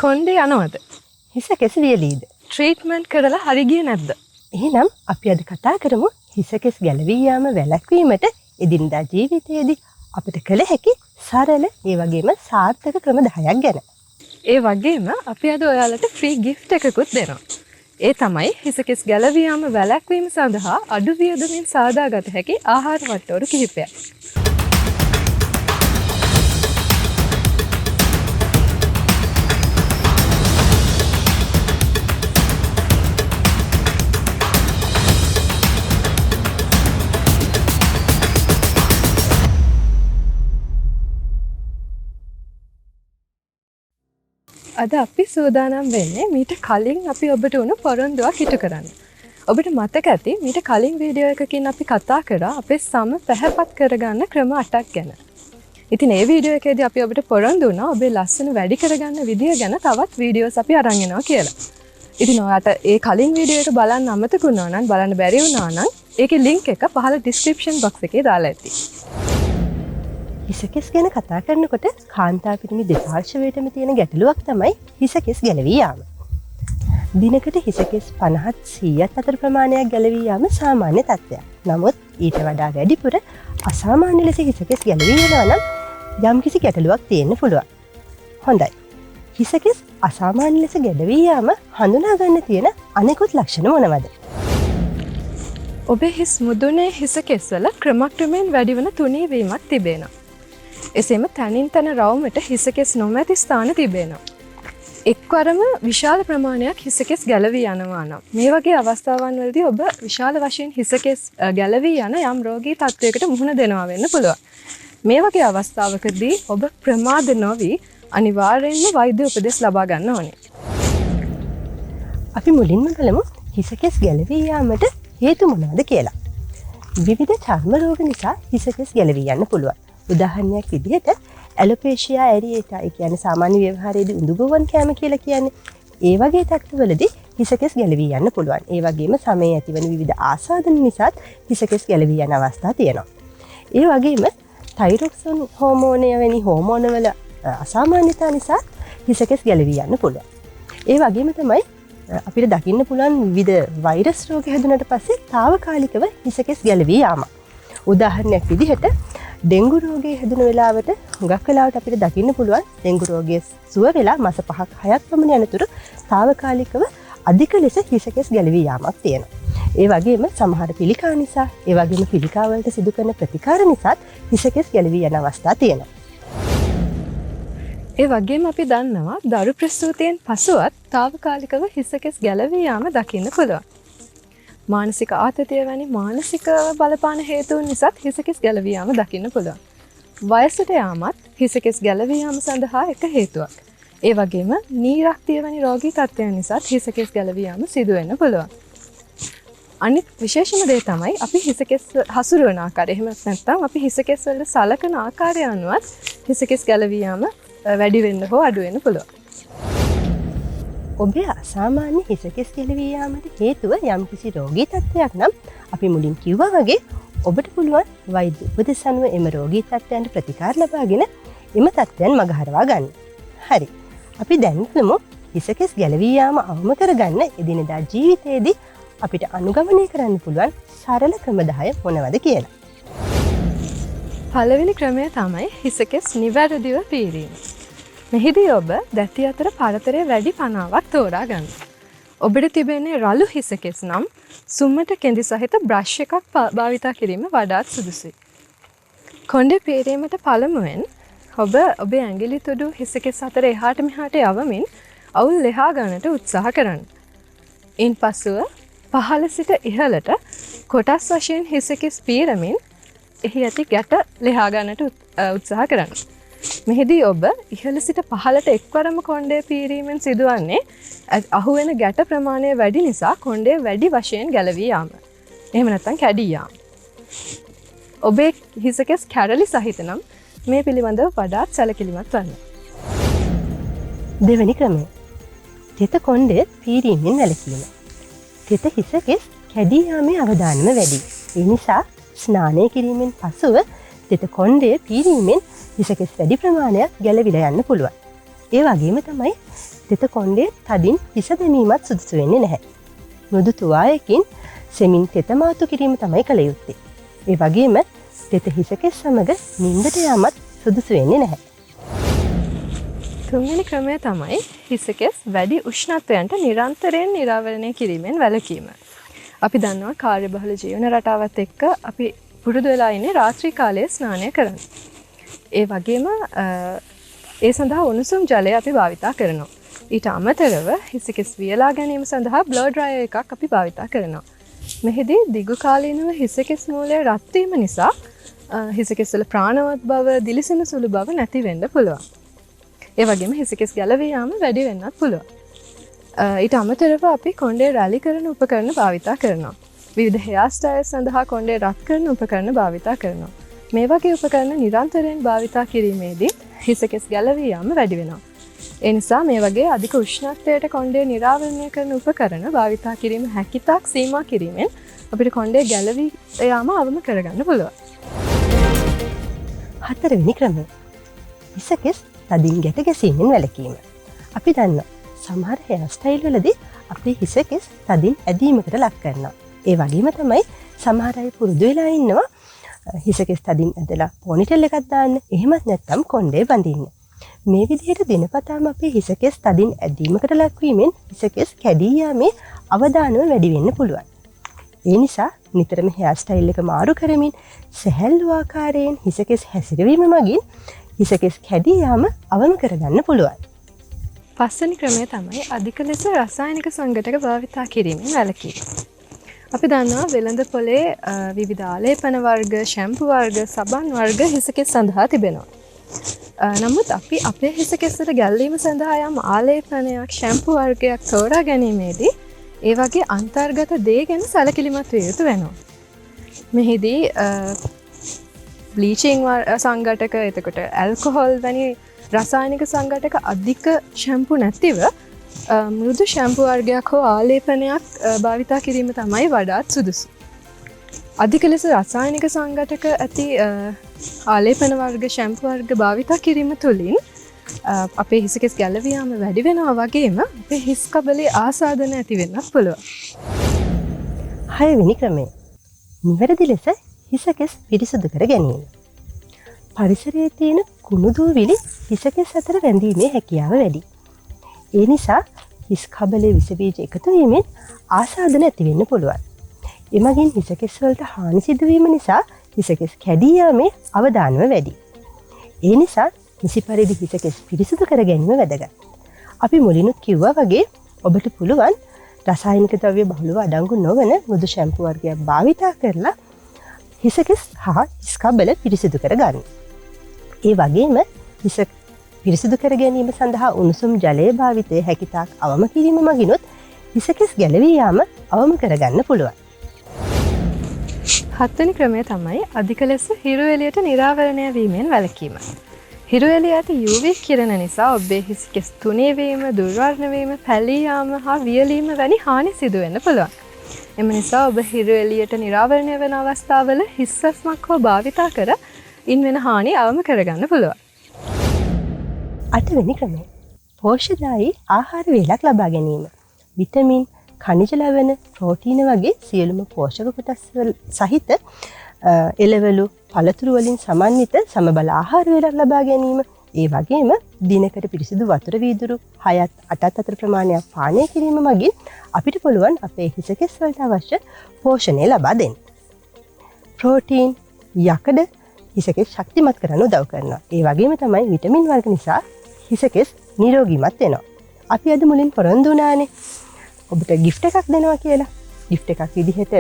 කොණ්ඩේ යනවද? හිස කෙස් වියලීද? ට්‍රීට්මන්ට් කරලා හරි ගියේ නැද්ද? එහෙනම් අපි අද කතා කරමු හිස කෙස් ගැලවී යාම වැළැක්වීමට එදිනදා ජීවිතයේදී අපිට කළ හැකි සරල ඒ වගේම සාර්ථක ක්‍රම 10ක් ගැන. ඒ වගේම අපි අද ඔයාලට ෆ්‍රී ගිෆ්ට් එකකුත් දෙනවා. ඒ තමයි හිස කෙස් ගැලවී යාම වැළැක්වීම සඳහා අඩු වියදමින් සාදාගත හැකි ආහාර වට්ටෝරු කිහිපයක්. අද අපි සූදානම් වෙන්නේ මීට කලින් අපි ඔබට උණු පොරොන්දුවක් ඉටු කරන්න. ඔබට මතක ඇති මීට කලින් වීඩියෝ එකකින් අපි කතා කරා අපේ සම පැහැපත් කරගන්න ක්‍රම 8ක් ගැන. ඉතින් මේ වීඩියෝ එකේදී අපි ඔබට පොරොන්දු වුණා ඔබේ ලස්සන වැඩි කරගන්න විදිය ගැන තවත් වීඩියෝස් අපි අරන් එනවා කියලා. ඉතින් ඔයාලට ඒ කලින් වීඩියෝ එක බලන්න අමතක වුණා නම් බලන්න බැරි වුණා නම් ඒකේ link එක පහළ description box එකේ දාලා ඇති. හිස කෙස් ගැන කතා කරනකොට කාන්තා පිරිමි දෙපාර්ශ්වයටම තියෙන ගැටලුවක් තමයි හිස කෙස් ගැලවී යාම. දිනකට හිස කෙස් 50-100ක් අතර ප්‍රමාණයක් ගැලවී යාම සාමාන්‍ය තත්ත්වයක්. නමුත් ඊට වඩා වැඩිපුර අසාමාන්‍ය ලෙස හිස කෙස් ගැලවී යනවා නම් යම්කිසි ගැටලුවක් තියෙන්න පුළුවන්. හොඳයි. හිස කෙස් අසාමාන්‍ය ලෙස ගැලවී යාම හඳුනා ගන්න තියෙන අනෙකුත් ලක්ෂණ මොනවද? ඔබේ හිස් මුදුනේ හිස කෙස්වල ක්‍රමක්‍රමයෙන් වැඩි වෙන තුනී වීමක් තිබෙනවා. එසේම තනින් තන රවුමට හිස කෙස් නොමැති ස්ථාන තිබෙනවා. එක්වරම විශාල ප්‍රමාණයක් හිස කෙස් ගැලවී යනවා නම් මේ වගේ අවස්ථාවන් වලදී ඔබ විශාල වශයෙන් හිස කෙස් ගැලවී යන යම් රෝගී තත්වයකට මුහුණ දෙනවා වෙන්න පුළුවන්. මේ වගේ අවස්ථාවකදී ඔබ ප්‍රමාද නොවි අනිවාර්යයෙන්ම වෛද්‍ය උපදෙස් ලබා ගන්න ඕනේ. අපි මුලින්ම බලමු හිස කෙස් ගැලවී යාමට හේතු මොනවද කියලා. විවිධ චර්ම රෝග නිසා හිස කෙස් ගැලවී යන්න පුළුවන්. උදාහරණයක් විදිහට Alopecia aerate ඒ කියන්නේ සාමාන්‍ය ව්‍යවහාරයේදී උඳුගුවන් කෑම කියලා කියන්නේ. ඒ වගේ තත්ත්වවලදී හිස කෙස් ගැලවී යන්න පුළුවන්. ඒ වගේම සමේ ඇතිවන විවිධ ආසාදන නිසාත් හිස කෙස් ගැලවී යන අවස්ථා තියෙනවා. ඒ වගේම thyroxine හෝමෝනය වැනි හෝමෝන වල අසාමාන්‍යතා නිසා හිස කෙස් ගැලවී යන්න පුළුවන්. ඒ වගේම තමයි අපිට දකින්න පුළුවන් විවිධ වෛරස් රෝග හැදුනට පස්සේ తాවකාලිකව හිස කෙස් ගැලවී යාම. උදාහරණයක් විදිහට ඩෙන්ගු රෝගය හැදුන වෙලාවට හුඟක් වෙලාවට අපිට දකින්න පුළුවන් ඩෙන්ගු රෝගය සුව වෙලා මාස 5-6ක් පමණ යනතුරු తాවකාලිකව අධික ලෙස හිස කෙස් ගැලවී යාමක් තියෙනවා. ඒ වගේම සමහර පිළිකා නිසා, ඒ වගේම පිළිකා වලට සිදු කරන ප්‍රතිකාර නිසාත් හිස කෙස් ගැලවී යන අවස්ථා තියෙනවා. ඒ වගේම අපි දන්නවා දරු ප්‍රසූතියෙන් පසුවත් తాවකාලිකව හිස කෙස් ගැලවී යාම දකින්න පුළුවන්. මානසික ආතතිය වැනි මානසික බලපාන හේතුන් නිසාත් හිස කෙස් ගැලවී යාම දකින්න පුළුවන්. වයසට යාමත් හිස කෙස් ගැලවී යාම සඳහා එක හේතුවක්. ඒ වගේම නීරක්තිය වැනි රෝගී තත්ත්වයන් නිසාත් හිස කෙස් ගැලවී යාම සිදු වෙන්න පුළුවන්. අනිත් විශේෂම දේ තමයි අපි හිස කෙස් හසුරුවන ආකාරය. එහෙම නැත්නම් අපි හිස කෙස් වල සලකන ආකාරය අනුවත් හිස කෙස් ගැලවී යාම වැඩි වෙන්න හෝ අඩු වෙන්න පුළුවන්. ඔබේ අසාමාන්‍ය හිස කෙස් ගැලවී යාමට හේතුව යම්කිසි රෝගී තත්ත්වයක් නම් අපි මුලින් කිව්වා වගේ ඔබට පුළුවන් වෛද්‍ය උපදෙස් අනුව එම රෝගී තත්ත්වයන්ට ප්‍රතිකාර ලබාගෙන එම තත්ත්වයන් මගහරවා ගන්න. හරි. අපි දැන් බලමු හිස කෙස් ගැලවී යාම අවම කරගන්න එදිනෙදා ජීවිතයේදී අපිට අනුගමනය කරන්න පුළුවන් සරල ක්‍රම 10 මොනවද කියලා. පළවෙනි ක්‍රමය තමයි හිස කෙස් නිවැරදිව පීරීම. මෙහිදී ඔබ දැටි අතර පරතරය වැඩි පනාවක් තෝරා ගන්න. ඔබට තිබෙන්නේ රළු හිස කෙස් නම් සුම්මට කෙඳි සහිත බ්‍රෂ් එකක් භාවිතා කිරීම වඩාත් සුදුසුයි. කොණ්ඩේ පීරීමට පළමුවෙන් ඔබ ඔබේ ඇඟිලි තුඩු හිස කෙස් අතර එහාට මෙහාට යවමින් අවුල් ලෙහා ගන්නට උත්සාහ කරන්න. ඉන්පසුව පහළ සිට ඉහළට කොටස් වශයෙන් හිස කෙස් පීරමින් එහි ඇති ගැට ලෙහා ගන්නට උත්සාහ කරන්න. මෙහිදී ඔබ ඉහළ සිට පහළට එක්වරම කොණ්ඩය පීරීමෙන් සිදුවන්නේ අහුවෙන ගැට ප්‍රමාණය වැඩි නිසා කොණ්ඩය වැඩි වශයෙන් ගැලවී යාම. එහෙම නැත්නම් කැඩී යාම. ඔබේ හිස කෙස් කැරලි සහිත නම් මේ පිළිබඳව වඩාත් සැලකිලිමත් වන්න. දෙවැනි ක්‍රමය. තෙත කොණ්ඩය පීරීමෙන් වැළකීම. තෙත හිස කෙස් කැඩී යාමේ අවදානම වැඩි. ඒ නිසා ස්නානය කිරීමෙන් පසුව තෙත කොණ්ඩය පීරීමෙන් හිස කෙස් වැඩි ප්‍රමාණයක් ගැලවිලා යන්න පුළුවන්. ඒ වගේම තමයි තෙත කොණ්ඩේ තදින් හිස දැමීමත් සුදුසු වෙන්නේ නැහැ. මෘදු තුවාලයකින් සෙමින් තෙත මාතු කිරීම තමයි කළ යුත්තේ. ඒ වගේම තෙත හිසකෙස් සමග නිින්දට යාමත් සුදුසු වෙන්නේ නැහැ. තුන්වෙනි ක්‍රමය තමයි හිසකෙස් වැඩි උෂ්ණත්වයන්ට නිරන්තරයෙන් නිරාවරණය කිරීමෙන් වැළකීම. අපි දන්නවා කාර්යබහුල ජීවන රටාවත් එක්ක අපි පුරුදු වෙලා ඉන්නේ රාත්‍රී කාලයේ ස්නානය කරන්න. ඒ වගේම ඒ සඳහා උණුසුම් ජලය අපි භාවිතා කරනවා. ඊට අමතරව හිසකෙස් වියලා ගැනීම සඳහා බ්ලෝ ඩ්‍රයර් එකක් අපි භාවිතා කරනවා. මෙහිදී දිගු කාලීනව හිසකෙස් මූලය රත් වීම නිසා හිසකෙස් වල ප්‍රාණවත් බව, දිලිසෙන සුළු බව නැති වෙන්න පුළුවන්. ඒ වගේම හිසකෙස් ගැලවී යාම වැඩි වෙන්නත් පුළුවන්. ඊට අමතරව අපි කොණ්ඩේ රැලි කරන උපකරණ භාවිතා කරනවා. විවිධ හෙයාර් ස්ටයිල් සඳහා කොණ්ඩේ රත් කරන උපකරණ භාවිතා කරනවා. මේ වගේ උපකරණ නිරන්තරයෙන් භාවිතා කිරීමේදී හිසකෙස් ගැලවී යාම වැඩි වෙනවා. ඒ නිසා මේ වගේ අධික උෂ්ණත්වයට කොණ්ඩේ නිරාවරණය කරන උපකරණ භාවිතා කිරීම හැකිතාක් සීමා කිරීමෙන් අපිට කොණ්ඩේ ගැලවී යාම අවම කරගන්න පුළුවන්. හතරවෙනි ක්‍රමය. හිසකෙස් තදින් ගැට ගැසීමෙන් වැළකීම. අපි දන්නවා සමහර හෙයාර් ස්ටයිල් වලදී අපේ හිසකෙස් තදින් ඇදීමකට ලක් කරනවා. ඒ වගේම තමයි සමහර අය පුරුදු වෙලා ඉන්නවා හිසකෙස් තදින් ඇදලා පොනිටෙල් එකක් දාන්න. එහෙමත් නැත්නම් කොණ්ඩේ බඳින්න. මේ විදිහට දිනපතාම අපේ හිසකෙස් තදින් ඇදීමකට ලක්වීමෙන් හිසකෙස් කැඩී යාමේ අවදානම වැඩි වෙන්න පුළුවන්. ඒ නිසා නිතරම හෙයාර් ස්ටයිල් එක මාරු කරමින් සැහැල්ලු ආකාරයෙන් හිසකෙස් හැසිරවීම මගින් හිසකෙස් කැඩී යාම අවම කරගන්න පුළුවන්. පස්වෙනි ක්‍රමය තමයි අධික ලෙස රසායනික සංඝටක භාවිතා කිරීමෙන් වැළකීම. අපි දන්නවා වෙළඳ පොලේ විවිධ ආලේපන වර්ග, ෂැම්පු වර්ග, සබන් වර්ග හිසකෙස් සඳහා තිබෙනවා. නමුත් අපි අපේ හිසකෙස්වල ගැල්වීම සඳහා යම් ආලේපනයක්, ෂැම්පු වර්ගයක් තෝරා ගැනීමේදී ඒ වගේ අන්තර්ගත දේ ගැන සැලකිලිමත් විය යුතු වෙනවා. මෙහිදී බ්ලීචිං සංඝටක, එතකොට ඇල්කොහොල් වැනි රසායනික සංඝටක අධික ෂැම්පු නැතිව මෘදු ෂැම්පු වර්ගයක් හෝ ආලේපනයක් භාවිතා කිරීම තමයි වඩාත් සුදුසු. අධික ලෙස රසායනික සංඝටක ඇති ආලේපන වර්ග, ෂැම්පු වර්ග භාවිතා කිරීම තුළින් අපේ හිසකෙස් ගැලවී යාම වැඩි වෙනවා වගේම අපේ හිස් කබලේ ආසාදන ඇති වෙන්නත් පුළුවන්. හයවෙනි ක්‍රමය. නිවැරදි ලෙස හිසකෙස් පිරිසිදු කර ගැනීම. පරිසරයේ තියෙන කුණු දූවිලි හිසකෙස් අතර රැඳීමේ හැකියාව වැඩි. ඒ නිසා හිස් කබලේ විස බීජ එකතු වීමෙන් ආසාදන ඇති වෙන්න පුළුවන්. එමගින් හිසකෙස් වලට හානි සිදුවීම නිසා හිසකෙස් කැඩී යාමේ අවදානම වැඩි. ඒ නිසා නිසි පරිදි හිසකෙස් පිරිසිදු කර ගැනීම වැදගත්. අපි මුලිනුත් කිව්වා වගේ ඔබට පුළුවන් රසායනික ද්‍රව්‍ය බහුලව අඩංගු නොවන මෘදු ෂැම්පු වර්ගයක් භාවිතා කරලා හිසකෙස් හා හිස් කබල පිරිසිදු කර ගන්න. ඒ වගේම හිස පිරිසිදු කර ගැනීම සඳහා උණුසුම් ජලයේ භාවිතය හැකිතාක් අවම කිරීම මගිනුත් හිසකෙස් ගැලවී යාම අවම කරගන්න පුළුවන්. හත්වෙනි ක්‍රමය තමයි අධික ලෙස හිරු එළියට නිරාවරණය වීමෙන් වැළකීම. හිරු එළිය ඇති UV කිරණ නිසා ඔබේ හිසකෙස් තුනී වීම, දුර්වර්ණ වීම, පැලී යාම හා වියලීම වැනි හානි සිදු වෙන්න පුළුවන්. එම නිසා ඔබ හිරු එළියට නිරාවරණය වෙන අවස්ථාවල හිස් සැස්මක් හෝ භාවිතා කර ඉන් වෙන හානි අවම කරගන්න පුළුවන්. අටවෙනි ක්‍රමය. පෝෂ්‍යදායී ආහාර වේලක් ලබා ගැනීම. විටමින්, ඛනිජ ලවණ, ප්‍රෝටීන වගේ සියලුම පෝෂක කොටස් සහිත එළවලු, පළතුරු වලින් සමන්විත සමබල ආහාර වේලක් ලබා ගැනීම. ඒ වගේම දිනකට පිරිසිදු වතුර වීදුරු 6-8 අතර ප්‍රමාණයක් පානය කිරීම මගින් අපිට පුළුවන් අපේ හිසකෙස් වලට අවශ්‍ය පෝෂණය ලබා දෙන්න. ප්‍රෝටීන්, යකඩ හිසකෙස් ශක්තිමත් කරන්න උදව් කරනවා. ඒ වගේම තමයි විටමින් වර්ග නිසා හිසකෙස් නිරෝගීමත් වෙනවා. අපි අද මුලින් පොරොන්දු වුණානේ ඔබට ගිෆ්ට් එකක් දෙනවා කියලා. ගිෆ්ට් එකක් විදිහට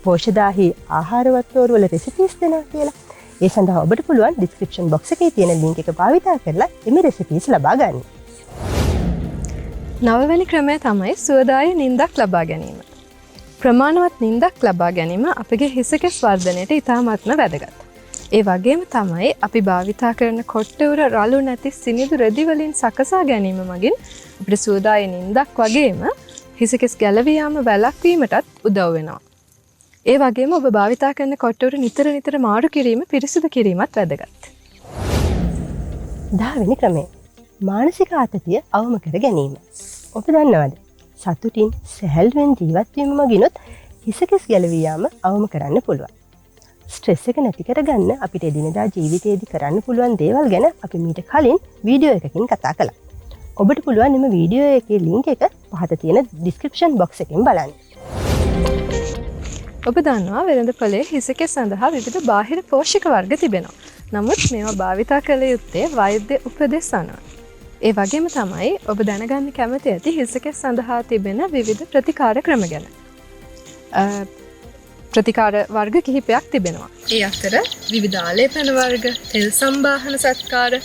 පෝෂ්‍යදායී ආහාර වත්වෝරු වල රෙසිපීස් දෙනවා කියලා. ඒ සඳහා ඔබට පුළුවන් ඩිස්ක්‍රිප්ෂන් බොක්ස් එකේ තියෙන ලින්ක් එක භාවිතා කරලා එමෙ රෙසිපීස් ලබා ගන්න. නවවැනි ක්‍රමය තමයි සුවදායී නිින්දක් ලබා ගැනීම. ප්‍රමාණවත් නිින්දක් ලබා ගැනීම අපගේ හිසකෙස් වර්ධනයට ඉතාමත්ම වැදගත්. ඒ වගේම තමයි අපි භාවිතා කරන කොට්ටවුර රළු නැති සිනිඳු රෙදි වලින් සකසා ගැනීම මගින් අපිට සුවදායී නිින්දක් වගේම හිසකෙස් ගැලවී යාම වැළැක්වීමටත් උදව් වෙනවා. ඒ වගේම ඔබ භාවිතා කරන කොට්ටවුර නිතර මාරු කිරීම, පිරිසිදු කිරීමත් වැදගත්. 10 වෙනි ක්‍රමය. මානසික ආතතිය අවම කර ගැනීම. ඔබ දන්නවද? සතුටින් සැහැල්ලුවෙන් ජීවත් වීම මගිනුත් හිසකෙස් ගැලවී යාම අවම කරන්න පුළුවන්. ස්ට්‍රෙස් එක නැති කරගන්න අපිට එදිනෙදා ජීවිතයේදී කරන්න පුළුවන් දේවල් ගැන අපි මීට කලින් වීඩියෝ එකකින් කතා කළා. ඔබට පුළුවන් එම වීඩියෝ එකේ ලින්ක් එක පහත තියෙන ඩිස්ක්‍රිප්ෂන් බොක්ස් එකෙන් බලන්න. ඔබ දන්නවා වෙළඳපොලේ හිසකෙස් සඳහා විවිධ බාහිර පෝෂක වර්ග තිබෙනවා. නමුත් මේවා භාවිතා කළ යුත්තේ වෛද්‍ය උපදෙස් අනුව. ඒ වගේම තමයි ඔබ දැනගන්න කැමති ඇති හිසකෙස් සඳහා තිබෙන විවිධ ප්‍රතිකාර ක්‍රම ගැන. ප්‍රතිකාර වර්ග කිහිපයක් තිබෙනවා. ඒ අතර විවිධ ආලේපන වර්ග, තෙල් සම්බාහන සත්කාර,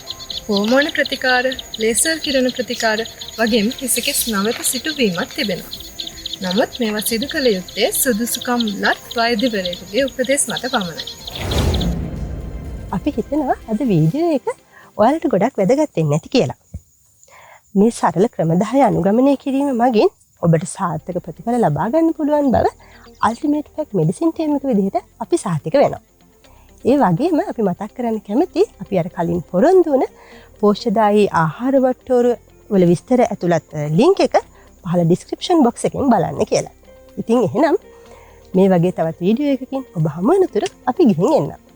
හෝමෝන ප්‍රතිකාර, ලේසර් කිරණ ප්‍රතිකාර වගේම හිසකෙස් නවක සිටුවීමක් තිබෙනවා. නමුත් මේවා සිදු කළ යුත්තේ සුදුසුකම් ලත් වෛද්‍යවරයෙකුගේ උපදෙස් මත පමණයි. අපි හිතනවා අද වීඩියෝ එක ඔයාලට ගොඩක් වැදගත් වෙන්නේ නැති කියලා. මේ සරල ක්‍රම 10 අනුගමනය කිරීම මගින් ඔබට සාර්ථක ප්‍රතිඵල ලබා ගන්න පුළුවන් බව අල්ටිමේට් ෆැක්ට් මෙඩිසින් ටීම් එක විදිහට අපි සාතික වෙනවා. ඒ වගේම අපි මතක් කරන්න කැමති අපි අර කලින් පොරොන්දු වුණ පෝෂ්‍යදායී ආහාර වට්ටෝරුව වල විස්තර ඇතුළත් ලින්ක් එක පහළ ඩිස්ක්‍රිප්ෂන් බොක්ස් එකෙන් බලන්න කියලා. ඉතින් එහෙනම් මේ වගේ තවත් වීඩියෝ එකකින් ඔබ හමු වෙනතුරු අපි ගිහින් එන්නම්.